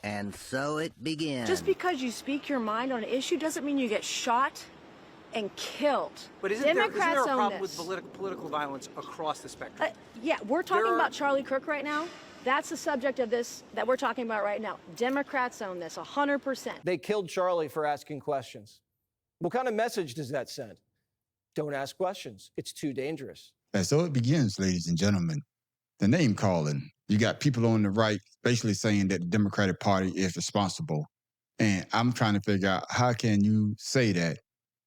And so it began. Just because you speak your mind on an issue doesn't mean you get shot and killed. But isn't there a problem with political violence across the spectrum? Yeah, we're talking about Charlie Kirk right now. That's the subject of this that we're talking about right now. Democrats own this 100%. They killed Charlie for asking questions. What kind of message does that send? Don't ask questions. It's too dangerous. And so it begins, ladies and gentlemen. The name calling. You got people on the right basically saying that the Democratic Party is responsible. And I'm trying to figure out, how can you say that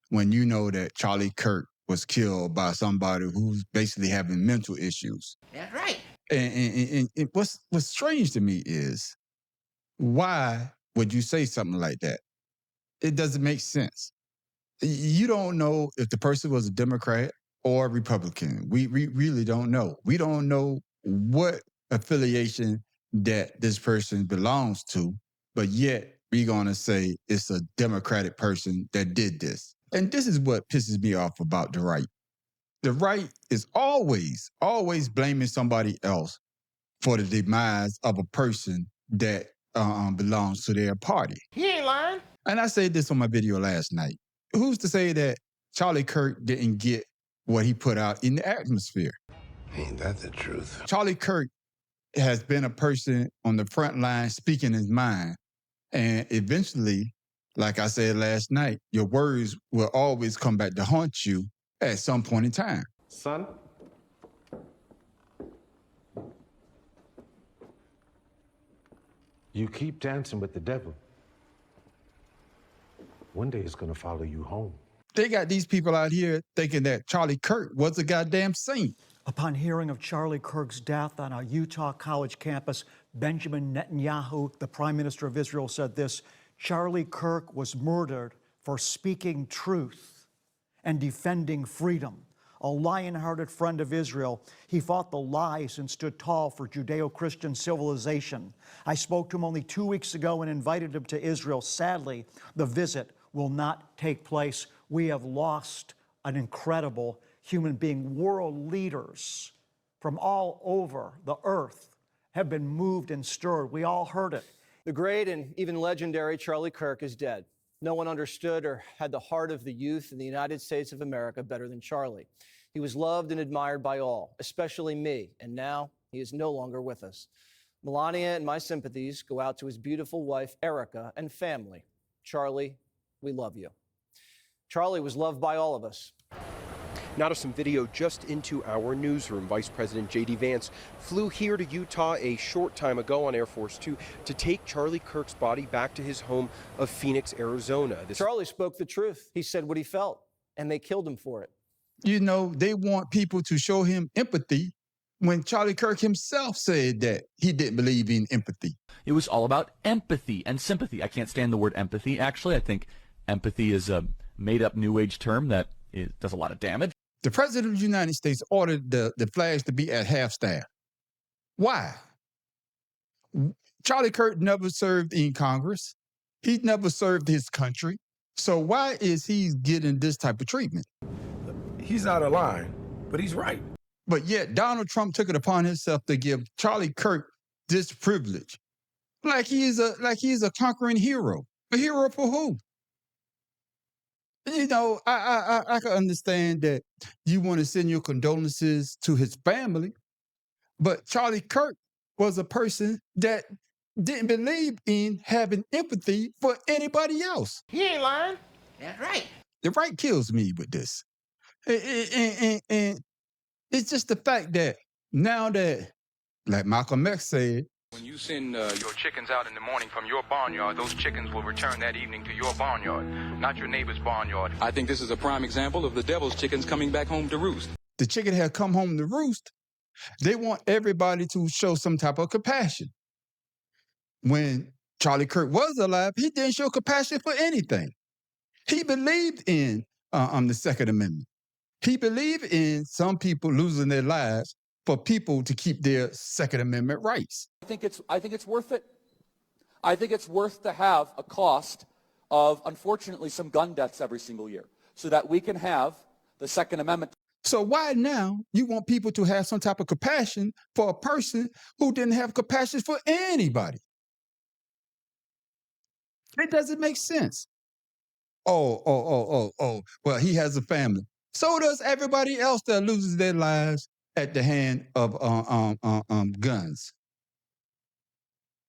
when you know that Charlie Kirk was killed by somebody who's basically having mental issues? That's right. And what's strange to me is, why would you say something like that? It doesn't make sense. You don't know if the person was a Democrat or a Republican. We really don't know. We don't know what affiliation that this person belongs to, but yet we're going to say it's a Democratic person that did this. And this is what pisses me off about the right. The right is always blaming somebody else for the demise of a person that belongs to their party. He ain't lying. And I said this on my video last night. Who's to say that Charlie Kirk didn't get what he put out in the atmosphere? Ain't that the truth? Charlie Kirk has been a person on the front line speaking his mind. And eventually, like I said last night, your words will always come back to haunt you at some point in time. Son? You keep dancing with the devil. One day it's gonna follow you home. They got these people out here thinking that Charlie Kirk was a goddamn saint. Upon hearing of Charlie Kirk's death on a Utah college campus, Benjamin Netanyahu, the Prime Minister of Israel, said this: Charlie Kirk was murdered for speaking truth and defending freedom. A lion-hearted friend of Israel, he fought the lies and stood tall for Judeo-Christian civilization. I spoke to him only 2 weeks ago and invited him to Israel. Sadly, the visit will not take place. We have lost an incredible human being. World leaders from all over the earth have been moved and stirred. We all heard it. The great and even legendary Charlie Kirk is dead. No one understood or had the heart of the youth in the United States of America better than Charlie. He was loved and admired by all, especially me, and now he is no longer with us. Melania and my sympathies go out to his beautiful wife, Erica, and family. Charlie, we love you. Charlie was loved by all of us. Now to some video just into our newsroom. Vice President J.D. Vance flew here to Utah a short time ago on Air Force Two to take Charlie Kirk's body back to his home of Phoenix, Arizona. Charlie spoke the truth. He said what he felt, and they killed him for it. You know, they want people to show him empathy when Charlie Kirk himself said that he didn't believe in empathy. It was all about empathy and sympathy. I can't stand the word empathy, actually. I think empathy is a made-up New Age term that does a lot of damage. The President of the United States ordered the flags to be at half-staff. Why? Charlie Kirk never served in Congress. He never served his country. So why is he getting this type of treatment? He's out of line, but he's right. But yet Donald Trump took it upon himself to give Charlie Kirk this privilege. Like he's a conquering hero. A hero for who? You know, I can understand that you want to send your condolences to his family, but Charlie Kirk was a person that didn't believe in having empathy for anybody else. He ain't lying. That's right. The right kills me with this. And it's just the fact that now that, like Malcolm X said, when you send your chickens out in the morning from your barnyard, those chickens will return that evening to your barnyard, not your neighbor's barnyard. I think this is a prime example of the devil's chickens coming back home to roost. The chicken had come home to roost. They want everybody to show some type of compassion. When Charlie Kirk was alive, he didn't show compassion for anything. He believed in the Second Amendment. He believed in some people losing their lives for people to keep their Second Amendment rights. I think it's worth it. I think it's worth to have a cost of, unfortunately, some gun deaths every single year so that we can have the Second Amendment. So why now you want people to have some type of compassion for a person who didn't have compassion for anybody? It doesn't make sense. Oh. Well, he has a family. So does everybody else that loses their lives at the hand of guns.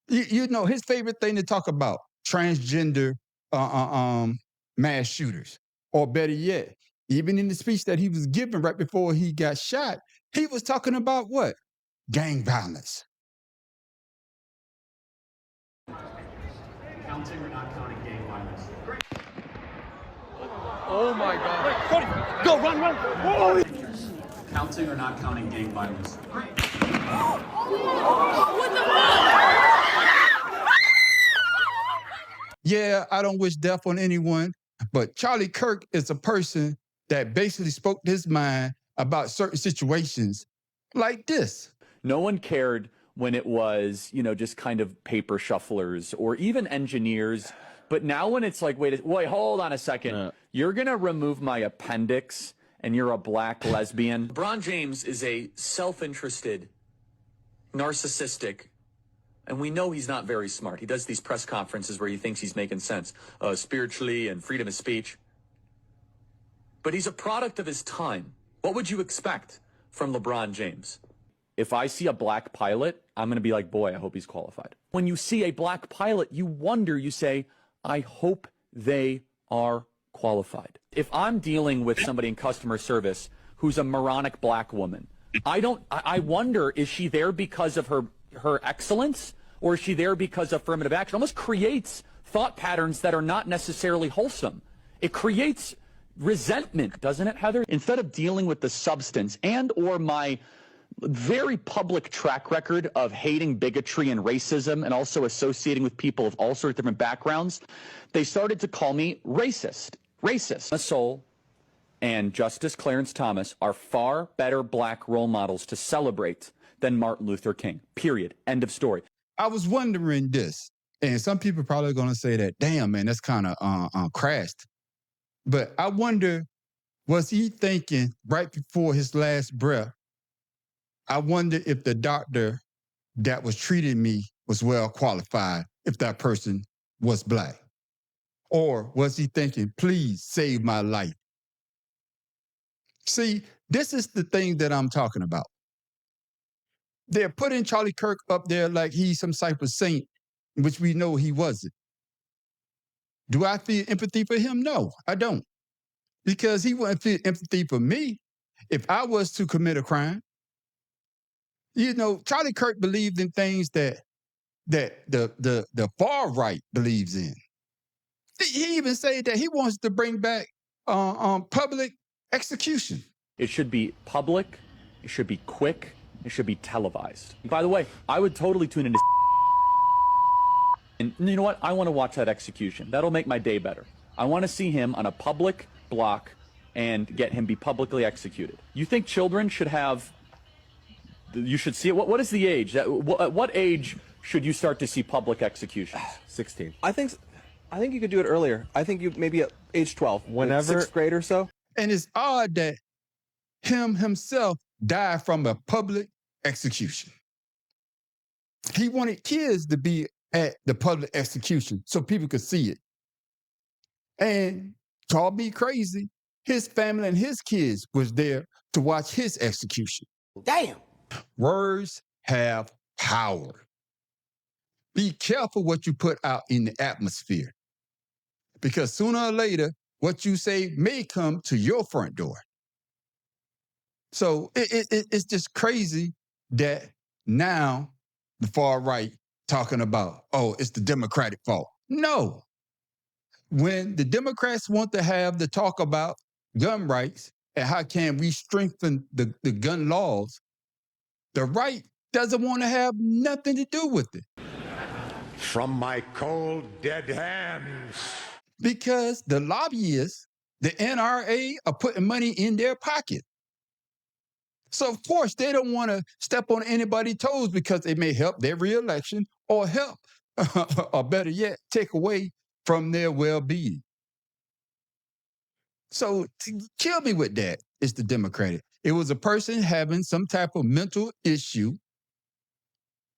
You know, his favorite thing to talk about, transgender mass shooters. Or better yet, even in the speech that he was giving right before he got shot, he was talking about what? Gang violence. Counting or not counting gang violence? Oh my God. Cody, go, run. Oh. Counting or not counting gang violence? What the fuck? Yeah, I don't wish death on anyone, but Charlie Kirk is a person that basically spoke his mind about certain situations like this. No one cared when it was, just kind of paper shufflers or even engineers. But now when it's like, wait, hold on a second. You're going to remove my appendix and you're a black lesbian. LeBron James is a self-interested, narcissistic, and we know he's not very smart. He does these press conferences where he thinks he's making sense spiritually and freedom of speech. But he's a product of his time. What would you expect from LeBron James? If I see a black pilot, I'm going to be like, boy, I hope he's qualified. When you see a black pilot, you wonder, you say, I hope they are qualified. If I'm dealing with somebody in customer service who's a moronic black woman, I wonder, is she there because of her excellence, or is she there because of affirmative action? It almost creates thought patterns that are not necessarily wholesome. It creates resentment, doesn't it, Heather? Instead of dealing with the substance and or my very public track record of hating bigotry and racism and also associating with people of all sorts of different backgrounds, they started to call me racist. Soul and Justice Clarence Thomas are far better black role models to celebrate than Martin Luther King, period. End of story. I was wondering this, and some people are probably going to say that, damn, man, that's kind of crashed. But I wonder, was he thinking right before his last breath, I wonder if the doctor that was treating me was well qualified, if that person was black? Or was he thinking, please save my life? See, this is the thing that I'm talking about. They're putting Charlie Kirk up there like he's some type of saint, which we know he wasn't. Do I feel empathy for him? No, I don't. Because he wouldn't feel empathy for me if I was to commit a crime. Charlie Kirk believed in things that the far right believes in. He even said that he wants to bring back public execution. It should be public, it should be quick, it should be televised. By the way, I would totally tune into and you know what? I want to watch that execution. That'll make my day better. I want to see him on a public block and get him be publicly executed. You think children should have, you should see it? What is the age? At what age should you start to see public executions? 16. I think you could do it earlier. I think you maybe at age 12, whenever, like 6th grade or so. And it's odd that himself died from a public execution. He wanted kids to be at the public execution so people could see it. And call me crazy, his family and his kids was there to watch his execution. Damn. Words have power. Be careful what you put out in the atmosphere, because sooner or later, what you say may come to your front door. So it's just crazy that now the far right talking about, oh, it's the Democratic fault. No. When the Democrats want to have the talk about gun rights and how can we strengthen the gun laws, the right doesn't want to have nothing to do with it. From my cold, dead hands. Because the lobbyists, the NRA, are putting money in their pocket. So, of course, they don't want to step on anybody's toes because they may help their reelection or help, or better yet, take away from their well-being. So, to kill me with that is the Democratic. It was a person having some type of mental issue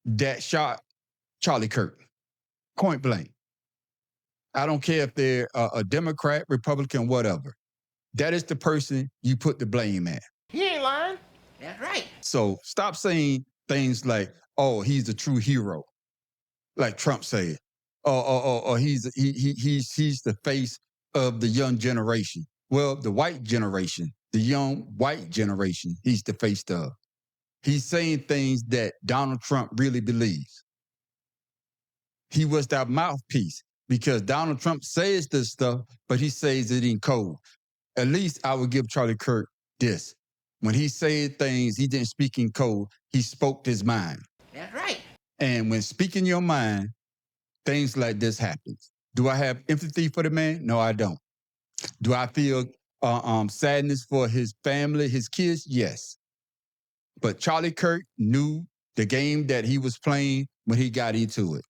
that shot Charlie Kirk, point blank. I don't care if they're a Democrat, Republican, whatever. That is the person you put the blame at. He ain't lying. That's right. So stop saying things like, oh, he's a true hero, like Trump said. Or he's the face of the young generation. Well, the white generation, the young white generation, he's the face of. He's saying things that Donald Trump really believes. He was that mouthpiece because Donald Trump says this stuff, but he says it in code. At least I would give Charlie Kirk this. When he said things, he didn't speak in code. He spoke his mind. That's right. And when speaking your mind, things like this happen. Do I have empathy for the man? No, I don't. Do I feel sadness for his family, his kids? Yes. But Charlie Kirk knew the game that he was playing when he got into it.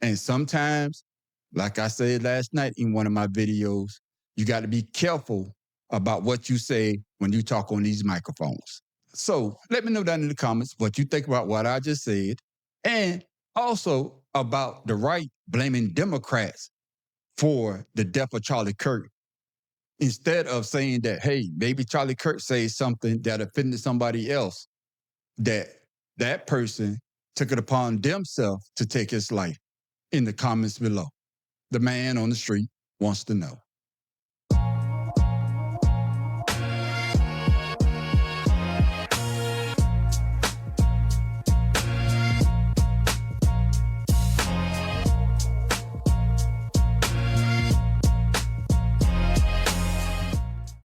And sometimes, like I said last night in one of my videos, you got to be careful about what you say when you talk on these microphones. So let me know down in the comments what you think about what I just said, and also about the right blaming Democrats for the death of Charlie Kirk, instead of saying that, hey, maybe Charlie Kirk says something that offended somebody else, that person took it upon themselves to take his life. In the comments below, the man on the street wants to know.